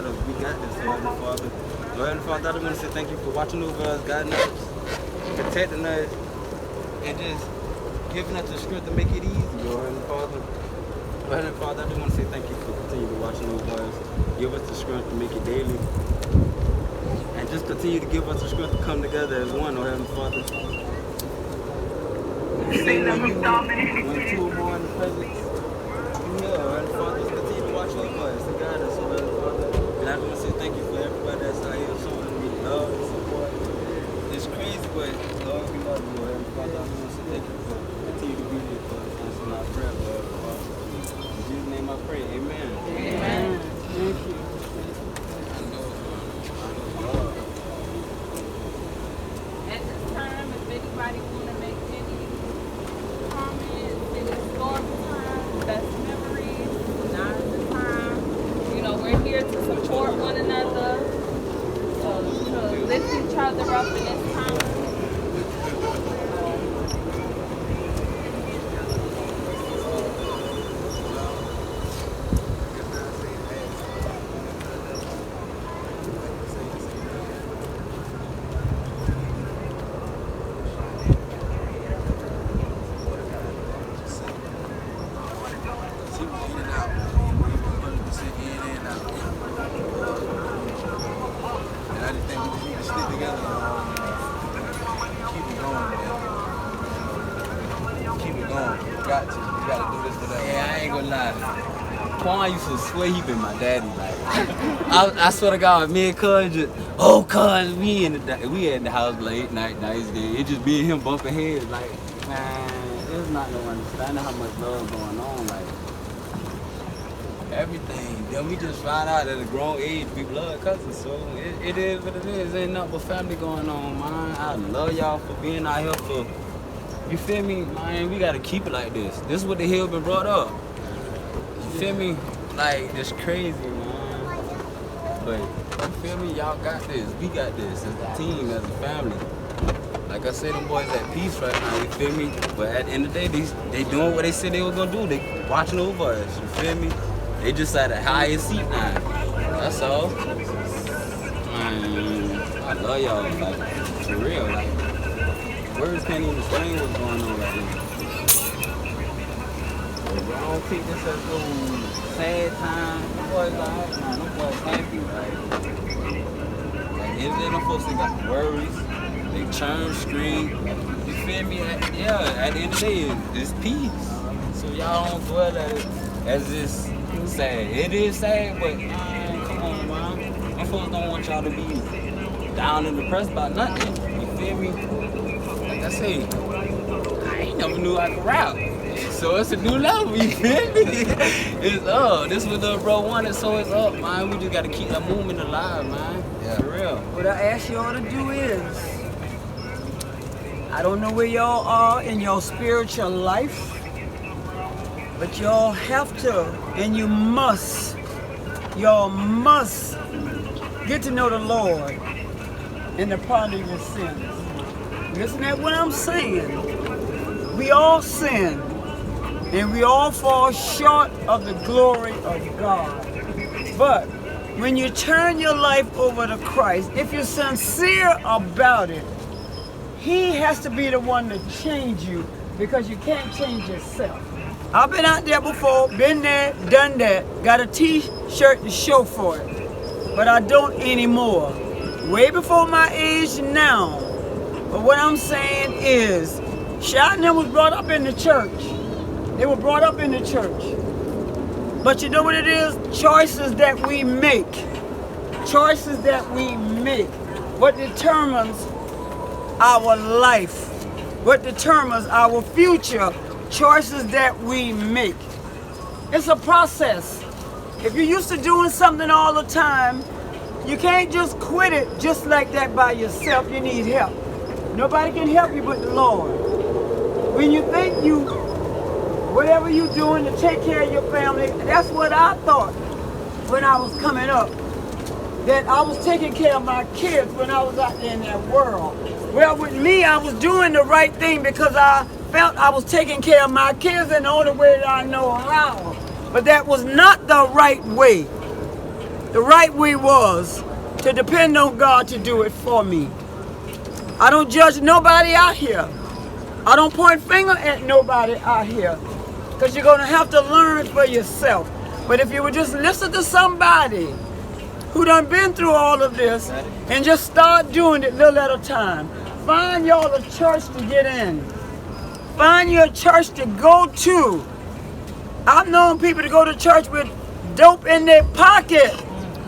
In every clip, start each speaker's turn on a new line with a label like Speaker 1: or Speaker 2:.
Speaker 1: that we got this, Heavenly Father. Lord Heavenly Father, I just want to say thank you for watching over us, guiding us, protecting us, and just giving us the strength to make it easy, Lord Heavenly Father. Lord Heavenly Father, I just want to say thank you for continuing to watching over us. Give us the strength to make it daily. And just continue to give us the strength to come together as one, Lord Heavenly Father. Say when two or more in the presence, you know, Lord Heavenly Father, just continue to watch over us and guide us, Lord Heavenly Father. And I just want to say thank you for everybody that's out here showing me love and support. It's crazy, but Lord, we love you, Lord Heavenly Father. I just want to say thank you for continue to be there for us. Answering our prayer, Lord Heavenly Father. In Jesus' name I pray, amen.
Speaker 2: Amen. Thank you.
Speaker 3: At this time, if anybody want to make any comments, any story time, best memories, now is the time. You know, we're here to support one another, to lift each other up in this time.
Speaker 1: Sukquawn used to swear he been my daddy. Like, I swear to God, me and Cuz just, we at the house late night, nice day. It just me and him bumping heads. Like, man, there's not no understanding how much love going on. Like, everything. Then we just found out at a grown age we blood cousins. So it is what it is. Ain't nothing but family going on, man. I love y'all for being out here for. You feel me, man? We gotta keep it like this. This is what the hill been brought up. You feel me? Like, it's crazy, man. But, you feel me? Y'all got this. We got this as a team, as a family. Like I said, them boys at peace right now, you feel me? But at the end of the day, they doing what they said they was gonna do. They watching over us, you feel me? They just at a higher seat now. That's all. Man, I love y'all, like, for real. Like, words can't even explain what's going on right now. I don't take this as no sad time. Them boys alright, man. Them boys happy, like if they don't folks, they got worries, they churn street. You feel me? At the end of the day, it's peace. So y'all don't dwell at it as this sad. It is sad, but man, come on, man. Them folks don't want y'all to be down and depressed about nothing. You feel me? Like I say, I ain't never knew I could rap. So it's a new level, you feel me? It's up. This is what the bro wanted, so it's up, man. We just gotta keep that movement alive, man. Yeah. For real.
Speaker 2: What I ask y'all to do is, I don't know where y'all are in your spiritual life, but y'all have to, and y'all must get to know the Lord and the pardon of your sins. Listen to what I'm saying. We all sin. And we all fall short of the glory of God. But when you turn your life over to Christ, if you're sincere about it, He has to be the one to change you, because you can't change yourself. I've been out there before, been there, done that, got a t-shirt to show for it. But I don't anymore. Way before my age now. But what I'm saying is, Shot and them was brought up in the church. They were brought up in the church. But you know what it is? Choices that we make. Choices that we make. What determines our life. What determines our future. Choices that we make. It's a process. If you're used to doing something all the time, you can't just quit it just like that by yourself. You need help. Nobody can help you but the Lord. When you think whatever you're doing to take care of your family, that's what I thought when I was coming up. That I was taking care of my kids when I was out there in that world. Well, with me, I was doing the right thing because I felt I was taking care of my kids in the only way that I know how. But that was not the right way. The right way was to depend on God to do it for me. I don't judge nobody out here. I don't point finger at nobody out here, because you're going to have to learn for yourself. But if you would just listen to somebody who done been through all of this and just start doing it little at a time. Find y'all a church to get in. Find your church to go to. I've known people to go to church with dope in their pocket.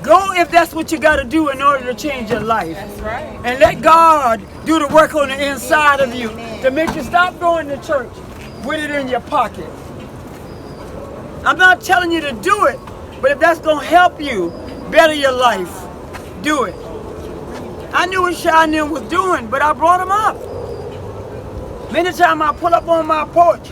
Speaker 2: Go if that's what you got to do in order to change your life.
Speaker 3: That's right.
Speaker 2: And let God do the work on the inside of you to make you stop going to church with it in your pocket. I'm not telling you to do it, but if that's going to help you better your life, do it. I knew what Shykim was doing, but I brought him up. Many times I pull up on my porch,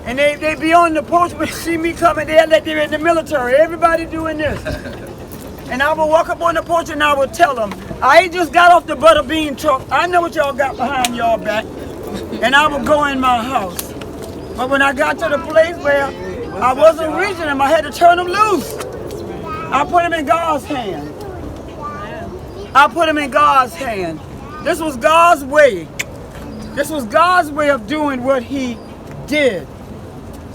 Speaker 2: and they be on the porch when they see me coming. They act like they're in the military. Everybody doing this. And I would walk up on the porch and I would tell them, I ain't just got off the butter bean truck. I know what y'all got behind y'all back. And I would go in my house. But when I got to the place where I wasn't reaching them, I had to turn them loose. I put them in God's hand. I put them in God's hand. This was God's way. This was God's way of doing what he did.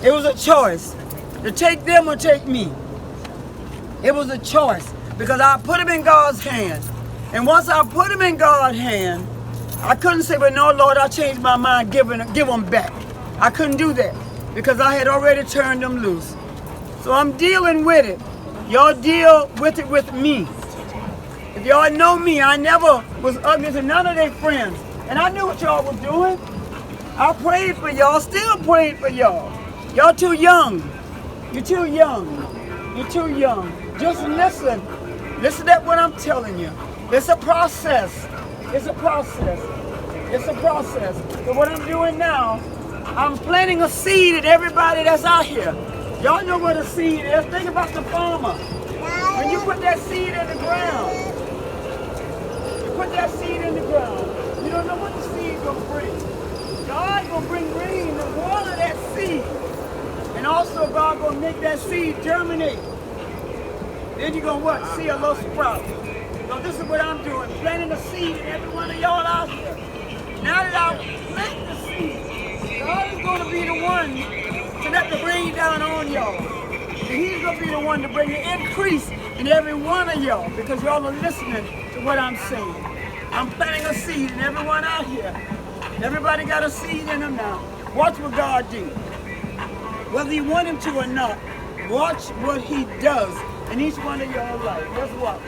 Speaker 2: It was a choice to take them or take me. It was a choice because I put them in God's hand. And once I put them in God's hand, I couldn't say, but no, Lord, I changed my mind, give them back. I couldn't do that because I had already turned them loose. So I'm dealing with it. Y'all deal with it with me. If y'all know me, I never was ugly to none of their friends. And I knew what y'all was doing. I prayed for y'all, still prayed for y'all. Y'all too young. You're too young. You're too young. Just listen. Listen to what I'm telling you. It's a process. It's a process. It's a process. So what I'm doing now, I'm planting a seed in everybody that's out here. Y'all know what a seed is. Think about the farmer. When you put that seed in the ground, you put that seed in the ground, you don't know what the seed's going to bring. God going to bring rain to water that seed. And also God going to make that seed germinate. Then you're going to what? See a little sprout. So this is what I'm doing. Planting a seed in every one of y'all out here. Now that I plant the seed, God is going to be the one to let the rain down on y'all. And he's going to be the one to bring the increase in every one of y'all because y'all are listening to what I'm saying. I'm planting a seed in everyone out here. Everybody got a seed in them now. Watch what God do. Whether you want him to or not, watch what he does in each one of y'all life. Let's watch.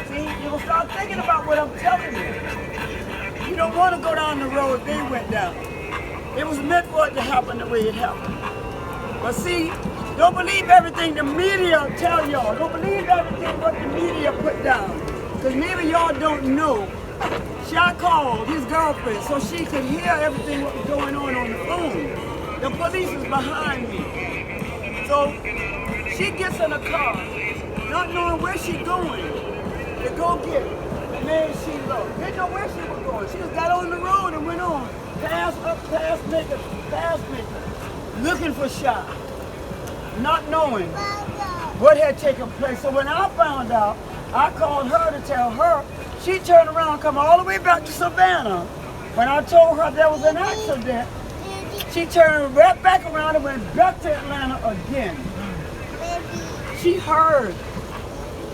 Speaker 2: See, you're going to start thinking about what I'm telling you. You don't want to go down the road they went down. It was meant for it to happen the way it happened. But see, don't believe everything the media tell y'all. Don't believe everything what the media put down. Because maybe y'all don't know. Shy called his girlfriend so she could hear everything what was going on the phone. The police is behind me. So she gets in a car, not knowing where she going, to go get the man she loved. Didn't know where she was going. She just got on the road and went on. Past maker, looking for Shy, not knowing what had taken place. So when I found out, I called her to tell her. She turned around, come all the way back to Savannah. When I told her there was an accident, she turned right back around and went back to Atlanta again. She heard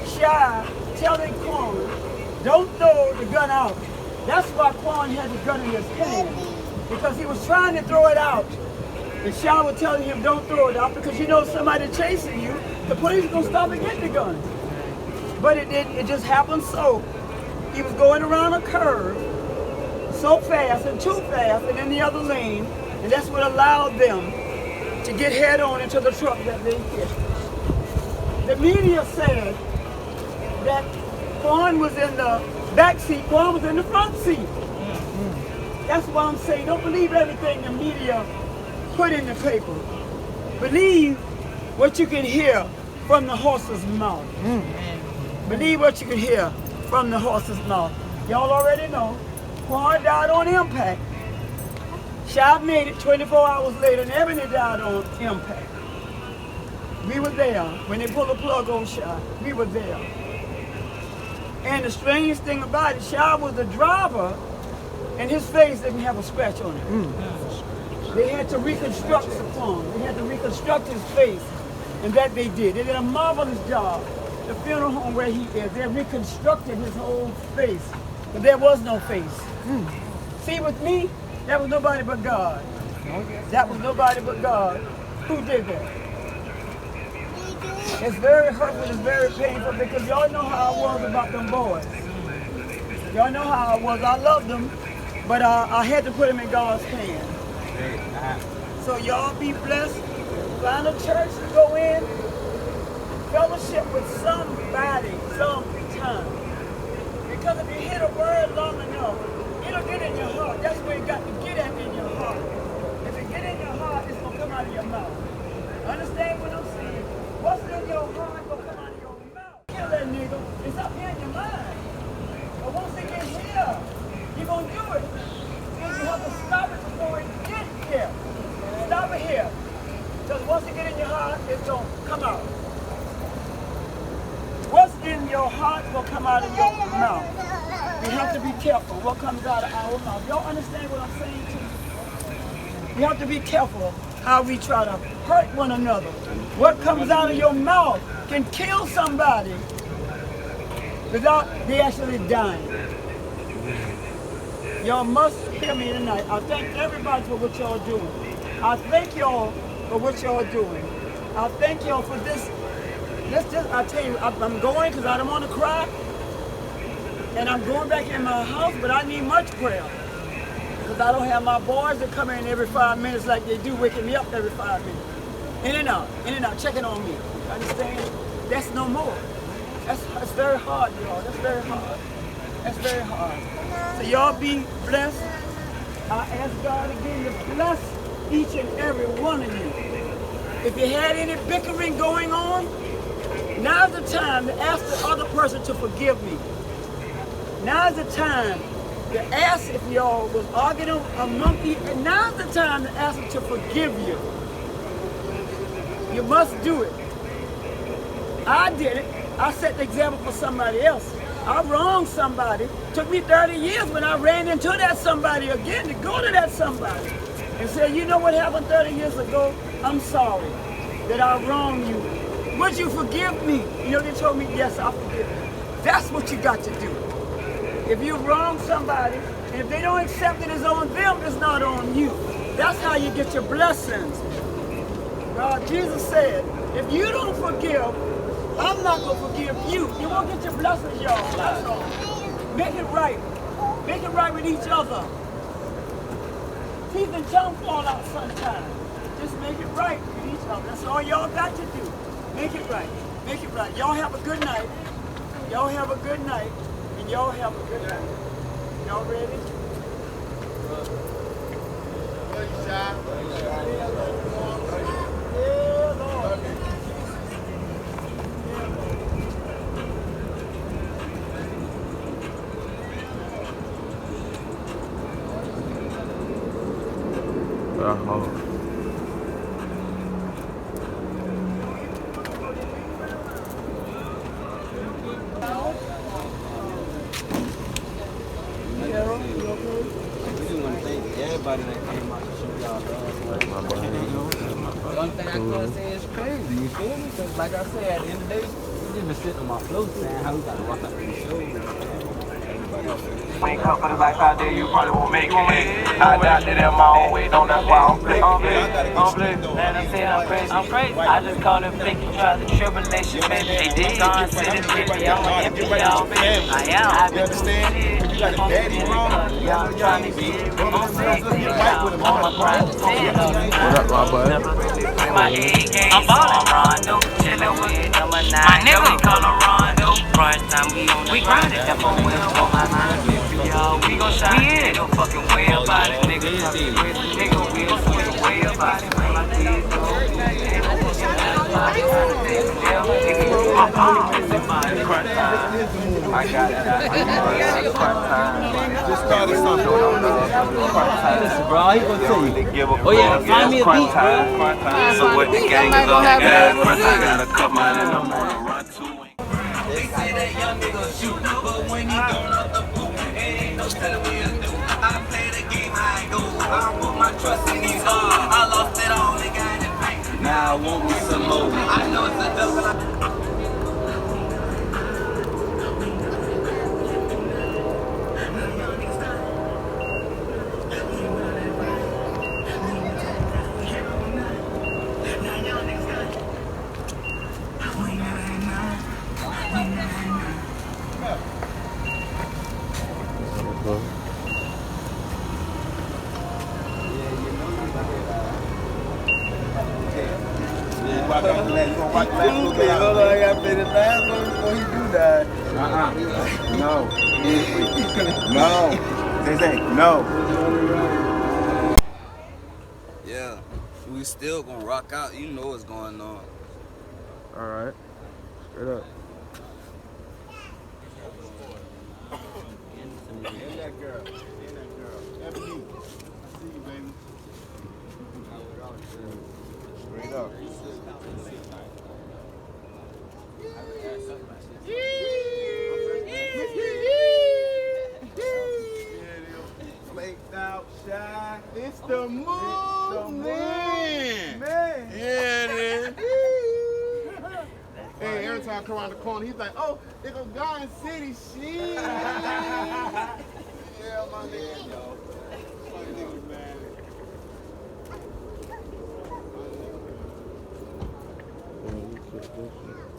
Speaker 2: Shy telling Quan, don't throw the gun out. That's why Quan had the gun in his hand, because he was trying to throw it out. And Shy was telling him, don't throw it out, because you know somebody chasing you, the police are going to stop and get the gun. But it just happened so. He was going around a curve so fast and too fast and in the other lane, and that's what allowed them to get head on into the truck that they hit. The media said that Quan was in the back seat, Quan was in the front seat. That's why I'm saying don't believe everything the media put in the paper. Believe what you can hear from the horse's mouth. Believe what you can hear from the horse's mouth. Y'all already know, Quan died on impact. Shy made it 24 hours later and Ebony died on impact. We were there when they pulled the plug on Shy. We were there. And the strangest thing about it, Shy was the driver, and his face didn't have a scratch on it. They had to reconstruct Sukquawn. They had to reconstruct his face, and that they did. They did a marvelous job. The funeral home where he is, they reconstructed his whole face, but there was no face. See, with me, that was nobody but God. That was nobody but God. Who did that? It's very hurtful, it's very painful, because y'all know how I was about them boys. Y'all know how I was. I loved them, but I had to put them in God's hand. So y'all be blessed. Find a church to go in. Fellowship with somebody, sometime. Because if you hear the word long enough, it'll get in your heart. That's where it got to get at in your heart. If it get in your heart, it's going to come out of your mouth. Understand what I'm saying? What's in your heart will come out of your mouth. Kill that nigga. It's up here in your mind. But once it gets here, you're going to do it. And you have to stop it before it gets here. Stop it here. Because once it gets in your heart, it's going to come out. What's in your heart will come out of your mouth. We have to be careful what comes out of our mouth. Y'all understand what I'm saying to you? You have to be careful how we try to hurt one another. What comes out of your mouth can kill somebody without they actually dying. Y'all must hear me tonight. I thank everybody for what y'all doing. I thank y'all for what y'all doing. I thank y'all for this. I tell you, I'm going because I don't want to cry. And I'm going back in my house, but I need much prayer. Because I don't have my boys that come in every 5 minutes like they do, waking me up every 5 minutes. In and out, checking on me. Understand? That's no more. That's very hard, y'all. That's very hard. That's very hard. So y'all be blessed. I ask God again to bless each and every one of you. If you had any bickering going on, now's the time to ask the other person to forgive me. Now's the time to ask if y'all was arguing among you, and now's the time to ask them to forgive you. You must do it. I did it. I set the example for somebody else. I wronged somebody. It took me 30 years when I ran into that somebody again to go to that somebody and say, you know what happened 30 years ago? I'm sorry that I wronged you. Would you forgive me? You know, they told me, yes, I forgive you. That's what you got to do. If you wrong somebody, and if they don't accept it as on them, it's not on you. That's how you get your blessings. Jesus said, if you don't forgive, I'm not going to forgive you. You won't get your blessings, y'all. That's all. Make it right. Make it right with each other. Teeth and tongue fall out sometimes. Just make it right with each other. That's all y'all got to do. Make it right. Make it right. Y'all have a good night. Y'all have a good night. And y'all have a good night. Y'all ready?
Speaker 1: Everybody that came out to show y'all love. The only thing I can say is crazy, you feel me? Because like I said, at the end of the day, we just been sitting on my float saying how we gotta walk out these shows.
Speaker 4: Wake up for the life out there, you probably won't make it. I adopted in my own way, don't that's why I'm playing. Man, I'm saying I'm crazy. I just call it fake and try the tribulation, baby. They did. God said it's 50, I'm an empty, y'all, baby. I am. I understand. You got a daddy wrong. Y'all trying to get it. I'm saying, on my private stand.
Speaker 5: What up, my bud?
Speaker 4: My head game, I'm Rondo, chillin' with number 9. My nigga, we call him Rondo. Crunch time, we grindin'. That phone will on my mind. Y'all, we gon' shine. We in. Don't fucking way about it, nigga. Talking with the nigga, we don't swing way about it. My kids go. I got it.
Speaker 5: Just started something.
Speaker 1: Bro, he gonna tell you. Oh yeah, find me a beat, bro.
Speaker 4: So what the gang is on that gas, I gotta cut mine and I'm gonna run to it. They say that young nigga shoot, but when he throwing up the boot, it ain't no telling me to do. I play the game how it goes. I put my trust in these hoes. I lost it all, they got it back. Now I want me some more. I know it's a double.
Speaker 1: Hold on, I gotta pay the last one before he do that.
Speaker 5: No. No. Say, no.
Speaker 1: Yeah, we still gonna rock out. You know what's going on.
Speaker 5: Alright. Straight up.
Speaker 6: That girl. That's me. I see you, baby.
Speaker 5: Straight up.
Speaker 6: Flaked out, shy. It's the movement. Man. Yeah, it is. Hey, every time I come around the corner, he's like, oh, they go Garden City, shit. Yeah, my nigga, yo. My nigga, man.
Speaker 5: Yeah,